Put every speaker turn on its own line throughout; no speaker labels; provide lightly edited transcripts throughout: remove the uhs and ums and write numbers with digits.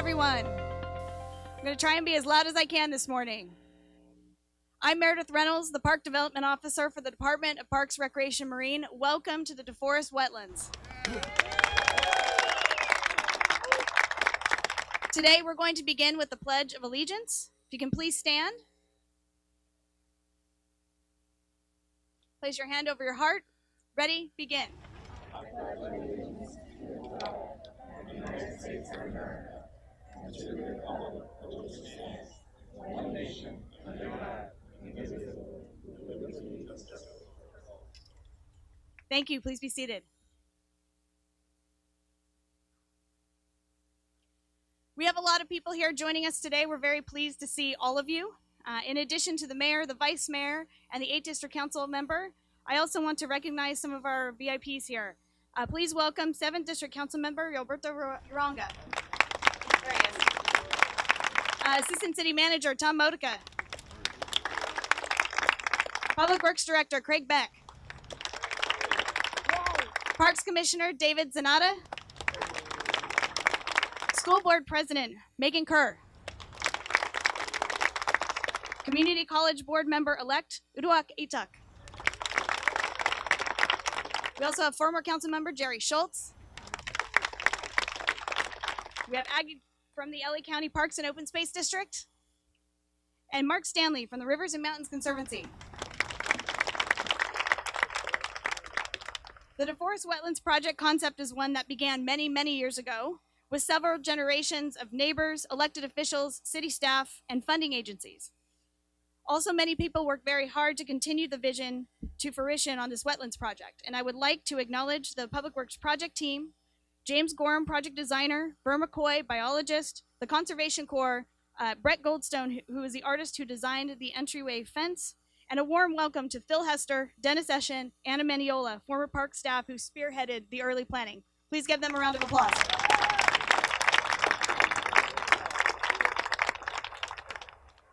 everyone. I'm going to try and be as loud as I can this morning. I'm Meredith Reynolds, the Park Development Officer for the Department of Parks, Recreation, Marine. Welcome to the DeForest Wetlands. Today we're going to begin with the Pledge of Allegiance. If you can please stand. Place your hand over your heart. Ready, begin. I pledge allegiance to the flag of the United States of America and to the republic for which it stands, one nation, under God, indivisible, with liberty and justice for all. Thank you. Please be seated. We have a lot of people here joining us today. We're very pleased to see all of you. In addition to the mayor, the vice mayor, and the 8th District Council member, I also want to recognize some of our VIPs here. Please welcome 7th District Council member Roberto Uranga. There he is. Assistant City Manager Tom Modica. Public Works Director Craig Beck. Parks Commissioner David Zanata. School Board President Megan Kerr. Community College Board Member-elect Uduak Itak. We also have former council member Jerry Schultz. We have Aggie from the LA County Parks and Open Space District. And Mark Stanley from the Rivers and Mountains Conservancy. The DeForest Wetlands project concept is one that began many, many years ago with several generations of neighbors, elected officials, city staff, and funding agencies. Also, many people work very hard to continue the vision to fruition on this wetlands project. And I would like to acknowledge the Public Works project team, James Gorham, project designer, Burr McCoy, biologist, the Conservation Corps, Brett Goldstone, who is the artist who designed the entryway fence, and a warm welcome to Phil Hester, Dennis Eschen, Anna Meniola, former park staff who spearheaded the early planning. Please give them a round of applause.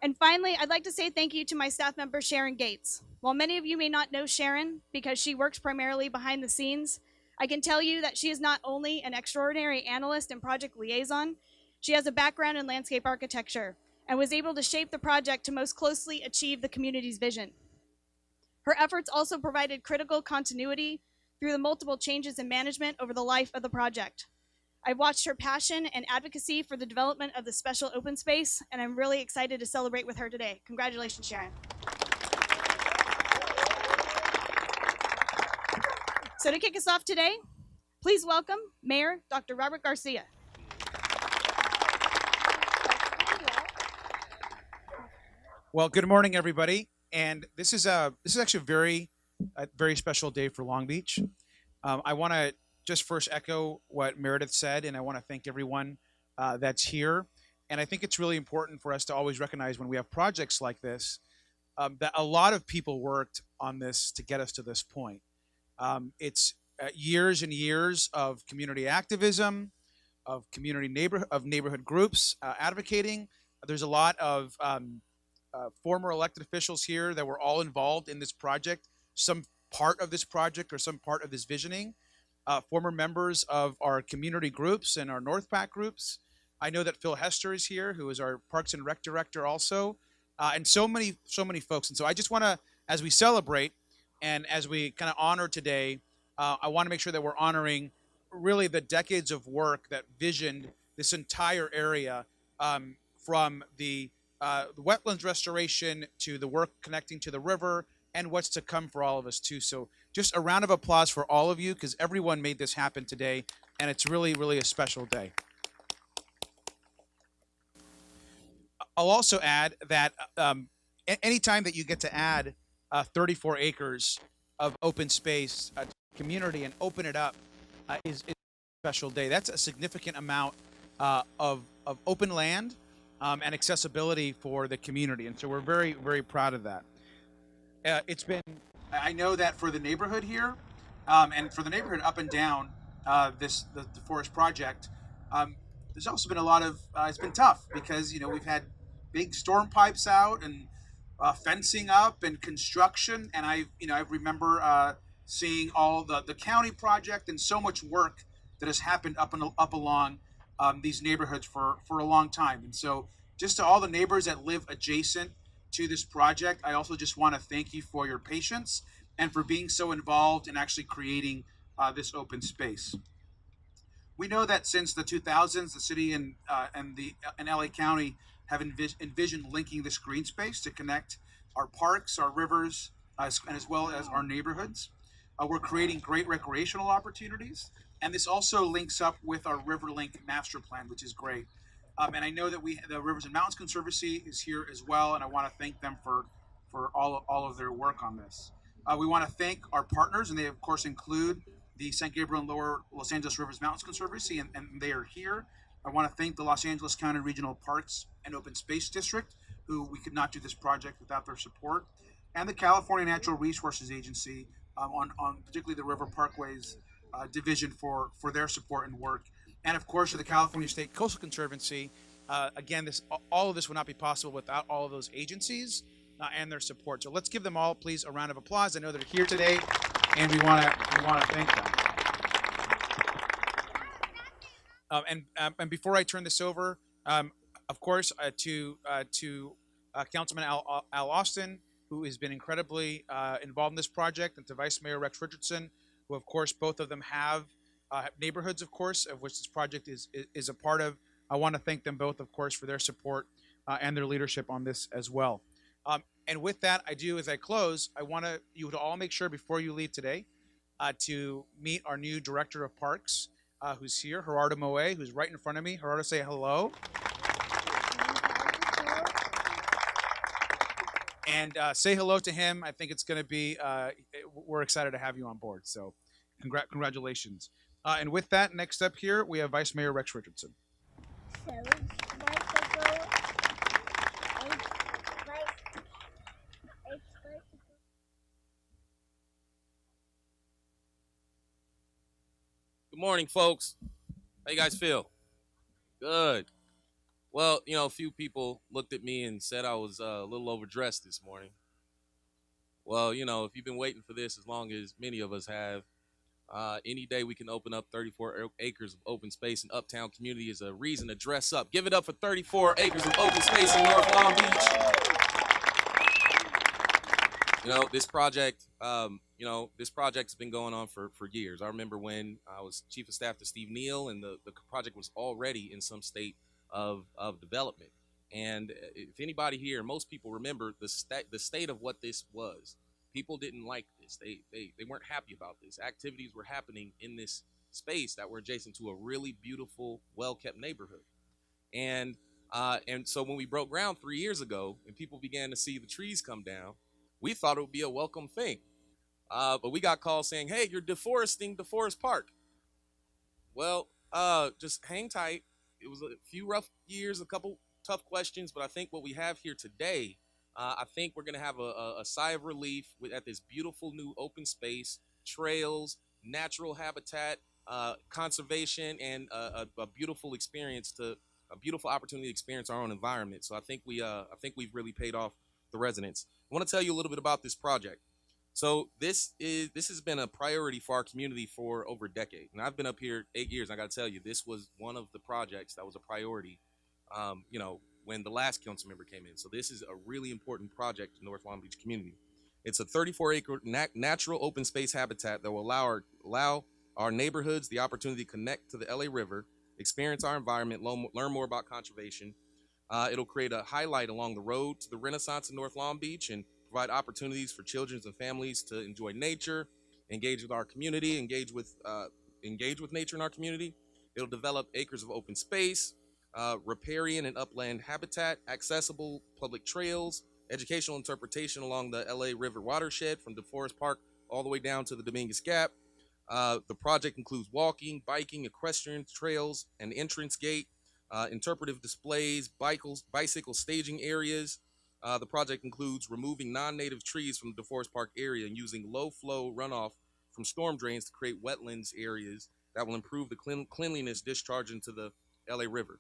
And finally, I'd like to say thank you to my staff member, Sharon Gates. While many of you may not know Sharon because she works primarily behind the scenes, I can tell you that she is not only an extraordinary analyst and project liaison, she has a background in landscape architecture and was able to shape the project to most closely achieve the community's vision. Her efforts also provided critical continuity through the multiple changes in management over the life of the project. I've watched her passion and advocacy for the development of the special open space, and I'm really excited to celebrate with her today. Congratulations, Sharon. So to kick us off today, please welcome Mayor Dr. Robert Garcia.
Well, good morning, everybody. And this is actually a very special day for Long Beach. I want to just first echo what Meredith said, and I want to thank everyone that's here. And I think it's really important for us to always recognize when we have projects like this, that a lot of people worked on this to get us to this point. It's years and years of community activism, of neighborhood groups advocating. There's a lot of former elected officials here that were all involved in this project, some part of this project or some part of this visioning. Former members of our community groups and our North Pack groups. I know that Phil Hester is here, who is our Parks and Rec director also, and so many folks. And so I just want to, as we celebrate and as we kind of honor today, I want to make sure that we're honoring really the decades of work that visioned this entire area, from the wetlands restoration to the work connecting to the river and what's to come for all of us too. So just a round of applause for all of you, because everyone made this happen today, and it's really, really a special day. I'll also add that anytime that you get to add 34 acres of open space to the community and open it up is a special day. That's a significant amount of open land and accessibility for the community, and so we're very, very proud of that. I know that for the neighborhood here, and for the neighborhood up and down the DeForest project, there's also been a lot of, it's been tough because, we've had big storm pipes out and fencing up and construction. And I remember seeing all the county project and so much work that has happened up along these neighborhoods for a long time. And so, just to all the neighbors that live adjacent to this project, I also just want to thank you for your patience and for being so involved in actually creating this open space. We know that since the 2000s, the city and LA County have envisioned linking this green space to connect our parks, our rivers, and as well as our neighborhoods. We're creating great recreational opportunities, and this also links up with our RiverLink master plan, which is great. And I know that the Rivers and Mountains Conservancy is here as well, and I want to thank them for all of their work on this. We want to thank our partners, and they of course include the San Gabriel and Lower Los Angeles Rivers Mountains Conservancy, and they are here. I want to thank the Los Angeles County Regional Parks and Open Space District, who we could not do this project without their support, and the California Natural Resources Agency, on particularly the River Parkways division for their support and work, and of course the California State Coastal Conservancy. Again, all of this would not be possible without all of those agencies and their support. So let's give them all, please, a round of applause. I know they're here today, and we want to thank them. And before I turn this over, of course, to Councilman Al Austin, who has been incredibly involved in this project, and to Vice Mayor Rex Richardson, who of course both of them have neighborhoods, of course, of which this project is a part of. I want to thank them both, of course, for their support and their leadership on this as well. And with that, as I close, I want you to all make sure before you leave today to meet our new Director of Parks, who's here, Gerardo Moe, who's right in front of me. Gerardo, say hello. And say hello to him. I think it's going to be, we're excited to have you on board. So congratulations. And with that, next up here, we have Vice Mayor Rex Richardson.
Good morning, folks. How you guys feel? Good. Well, a few people looked at me and said I was a little overdressed this morning. Well, if you've been waiting for this as long as many of us have, any day we can open up 34 acres of open space in Uptown community is a reason to dress up. Give it up for 34 acres of open space in North Long Beach. This project, this project's been going on for years. I remember when I was Chief of Staff to Steve Neal, and the project was already in some state of development. And if anybody here, most people remember the state of what this was. People didn't like this. They weren't happy about this. Activities were happening in this space that were adjacent to a really beautiful, well-kept neighborhood. And so when we broke ground 3 years ago and people began to see the trees come down, we thought it would be a welcome thing. But we got calls saying, hey, you're deforesting DeForest Park. Well, just hang tight. It was a few rough years, a couple tough questions, but I think what we have here today, I think we're going to have a sigh of relief at this beautiful new open space, trails, natural habitat, conservation, and a beautiful opportunity to experience our own environment. So I think we've really paid off the residents. I want to tell you a little bit about this project. So this has been a priority for our community for over a decade. And I've been up here 8 years, and I got to tell you, this was one of the projects that was a priority, when the last council member came in. So this is a really important project in North Long Beach community. It's a 34-acre natural open space habitat that will allow our neighborhoods the opportunity to connect to the LA River, experience our environment, learn more about conservation. It'll create a highlight along the road to the Renaissance in North Long Beach and provide opportunities for children and families to enjoy nature, engage with our community, engage with nature in our community. It'll develop acres of open space, riparian and upland habitat, accessible public trails, educational interpretation along the LA River watershed from DeForest Park all the way down to the Dominguez Gap. The project includes walking, biking, equestrian trails, an entrance gate, interpretive displays, bicycle staging areas. The project includes removing non-native trees from the DeForest Park area and using low-flow runoff from storm drains to create wetlands areas that will improve the cleanliness discharge into the LA River.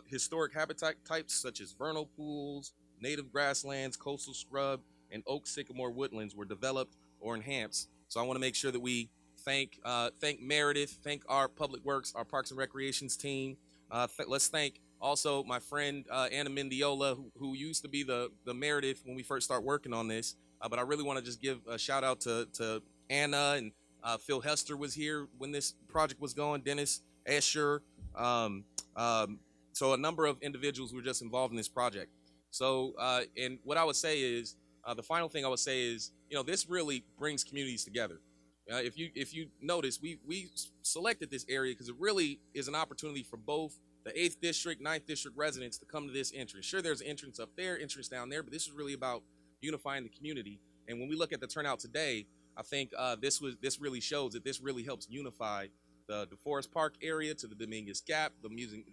Historic habitat types such as vernal pools, native grasslands, coastal scrub, and oak sycamore woodlands were developed or enhanced. So I want to make sure that we thank Meredith, thank our Public Works, our Parks and Recreations team. Let's thank also my friend Anna Mendiola, who used to be the Meredith when we first start working on this. But I really want to just give a shout out to Anna, and Phil Hester was here when this project was going. Dennis Escher. Um, so a number of individuals were just involved in this project. So and what I would say is the final thing I would say is, this really brings communities together. If you notice, we selected this area because it really is an opportunity for both the 8th District, 9th District residents to come to this entrance. Sure, there's an entrance up there, entrance down there, but this is really about unifying the community. And when we look at the turnout today, I think this really shows that this really helps unify the DeForest Park area to the Dominguez Gap, the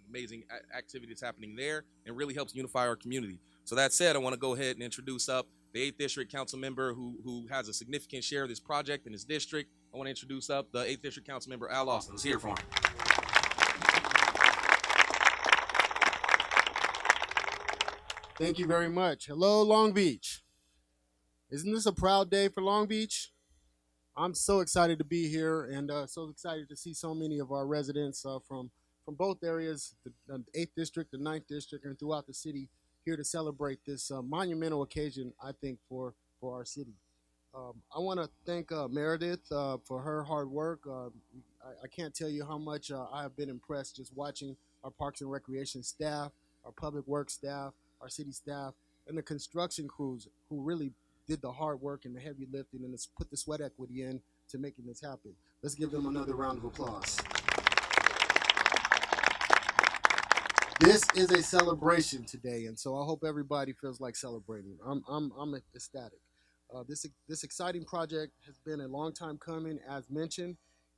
amazing activity that's happening there, and really helps unify our community. So that said, I want to go ahead and introduce up the 8th District Council member who has a significant share of this project in his district. I want to introduce up the 8th District Council member, Al Austin. Let's hear it for him.
Thank you very much. Hello, Long Beach. Isn't this a proud day for Long Beach? I'm so excited to be here, and so excited to see so many of our residents from both areas, the 8th District, the 9th District, and throughout the city, here to celebrate this monumental occasion, I think, for our city. I want to thank Meredith for her hard work. I can't tell you how much I have been impressed just watching our Parks and Recreation staff, our Public Works staff, our city staff, and the construction crews who really did the hard work and the heavy lifting and put the sweat equity in to making this happen. Let's give them another round of applause. This is a celebration today, and so I hope everybody feels like celebrating. I'm ecstatic. This exciting project has been a long time coming, as mentioned,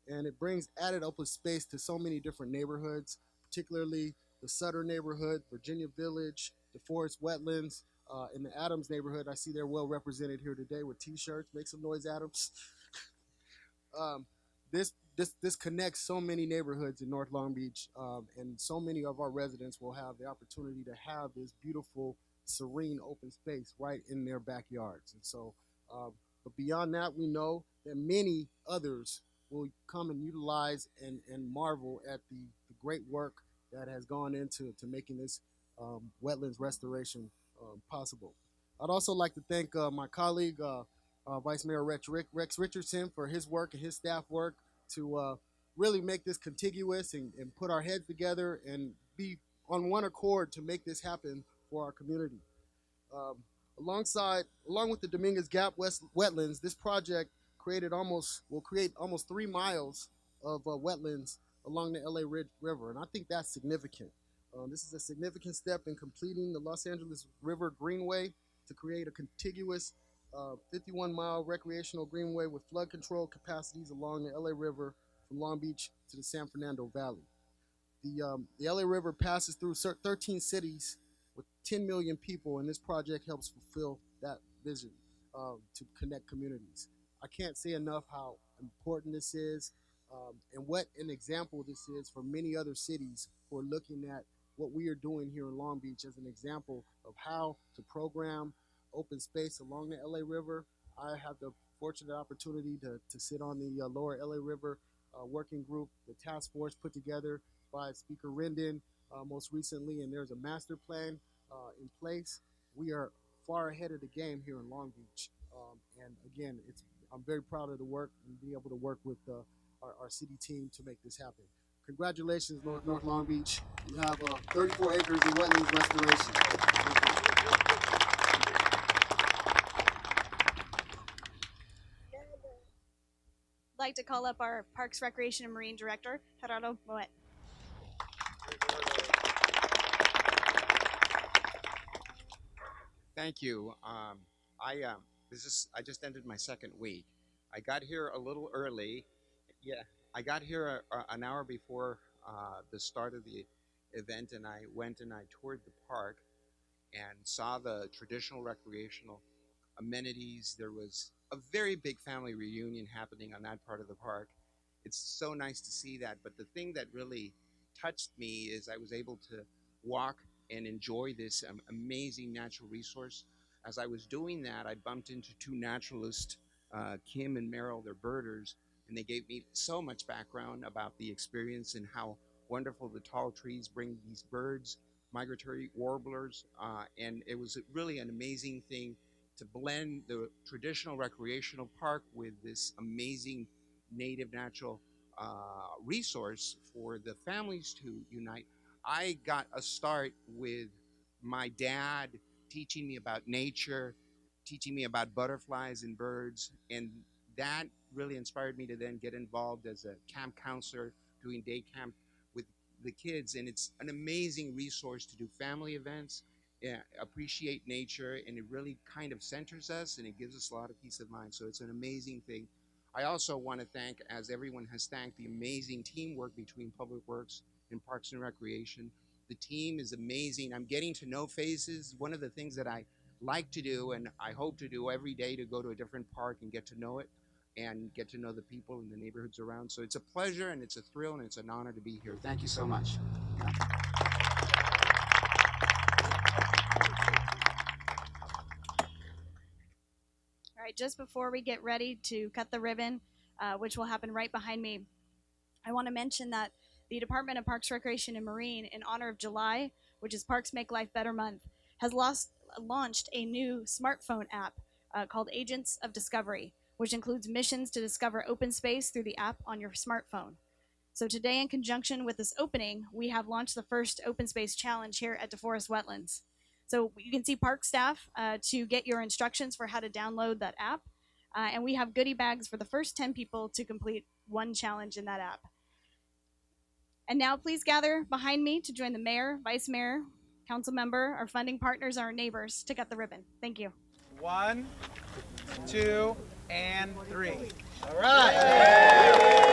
and it brings added open space to so many different neighborhoods, particularly the Sutter neighborhood, Virginia Village, DeForest Wetlands, in the Adams neighborhood. I see they're well represented here today with T-shirts. Make some noise, Adams. This connects so many neighborhoods in North Long Beach, and so many of our residents will have the opportunity to have this beautiful, serene open space right in their backyards. And so, but beyond that, we know that many others will come and utilize and marvel at the great work that has gone into making this wetlands restoration possible. I'd also like to thank my colleague, Vice Mayor Rex Richardson, for his work and his staff work to really make this contiguous and put our heads together and be on one accord to make this happen for our community. Along with the Dominguez Gap wetlands, this project will create almost 3 miles of wetlands along the LA River, and I think that's significant. This is a significant step in completing the Los Angeles River Greenway to create a contiguous 51-mile recreational greenway with flood control capacities along the LA River from Long Beach to the San Fernando Valley. The LA River passes through 13 cities with 10 million people, and this project helps fulfill that vision to connect communities. I can't say enough how important this is, and what an example this is for many other cities who are looking at what we are doing here in Long Beach as an example of how to program open space along the LA River. I have the fortunate opportunity to sit on the lower LA River working group, the task force put together by Speaker Rendon most recently, and there's a master plan in place. We are far ahead of the game here in Long Beach, and again, I'm very proud of the work and be able to work with our city team to make this happen. Congratulations, North Long Beach. You have 34 acres of wetlands restoration.
I'd like to call up our Parks, Recreation, and Marine Director, Gerardo Moet.
Thank you. I just ended my second week. I got here a little early. Yeah, I got here an hour before the start of the event, and I went and I toured the park and saw the traditional recreational amenities. There was a very big family reunion happening on that part of the park. It's so nice to see that. But the thing that really touched me is I was able to walk and enjoy this amazing natural resource. As I was doing that, I bumped into 2 naturalists, Kim and Meryl, they're birders, and they gave me so much background about the experience and how wonderful the tall trees bring these birds, migratory warblers, and it was really an amazing thing to blend the traditional recreational park with this amazing native natural resource for the families to unite. I got a start with my dad teaching me about nature, teaching me about butterflies and birds, and that really inspired me to then get involved as a camp counselor, doing day camp with the kids. And it's an amazing resource to do family events, appreciate nature, and it really kind of centers us and it gives us a lot of peace of mind. So it's an amazing thing. I also want to thank, as everyone has thanked, the amazing teamwork between Public Works and Parks and Recreation. The team is amazing. I'm getting to know faces. One of the things that I like to do, and I hope to do every day, to go to a different park and get to know it and get to know the people in the neighborhoods around. So it's a pleasure and it's a thrill and it's an honor to be here. Thank you so much.
All right, just before we get ready to cut the ribbon, which will happen right behind me, I want to mention that the Department of Parks, Recreation, and Marine, in honor of July, which is Parks Make Life Better Month, has launched a new smartphone app called Agents of Discovery, which includes missions to discover open space through the app on your smartphone. So today, in conjunction with this opening, we have launched the first Open Space Challenge here at DeForest Wetlands. So you can see park staff to get your instructions for how to download that app. And we have goodie bags for the first 10 people to complete one challenge in that app. And now please gather behind me to join the mayor, vice mayor, council member, our funding partners, our neighbors to cut the ribbon. Thank you.
1, 2, and 3.
All right.